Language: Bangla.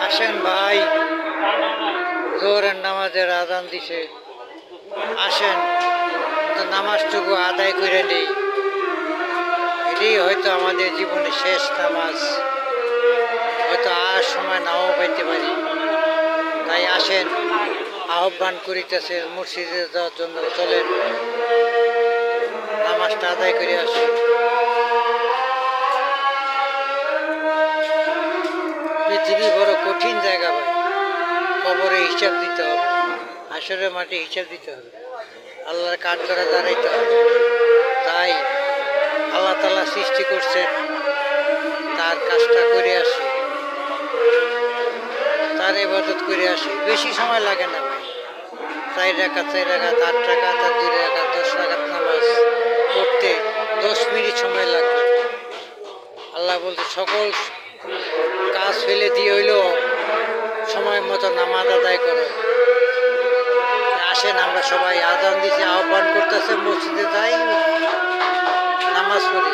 আসেন ভাই, জোহরের নামাজের আজান দিছে, আসেন তো নামাজটুকু আদায় করে নেই। এটাই হয়তো আমাদের জীবনের শেষ নামাজ, হয়তো আর সময় নাও পাইতে পারি। তাই আসেন, আহ্বান করিতেছে মসজিদে যাওয়ার জন্য, চলেন নামাজটা আদায় করে আসি। পৃথিবী বড় কঠিন জায়গা ভাই, কবরে হিসাব দিতে হবে, হাসরের মাঠে হিসাব দিতে হবে, আল্লাহর কাঠ করে দাঁড়াইতে হবে। তাই আল্লাহ তাআলা সৃষ্টি করছেন, তার কাজটা করে আসি, তার ইবাদত করে আসি। বেশি সময় লাগে না ভাই, 4 রাকাত 8 রাকাত আর 2 রাকাত 10 রাকাত নামাজ পড়তে 10 মিনিট সময় লাগবে। আল্লাহ বলতে সকল কাজ ফেলে দিয়ে হইলেও সময় মতো নামাজ আদায় করে। আসেন আমরা সবাই, আজান দিতে আহ্বান করতেছে, মসজিদে যাই, নামাজ পড়ি।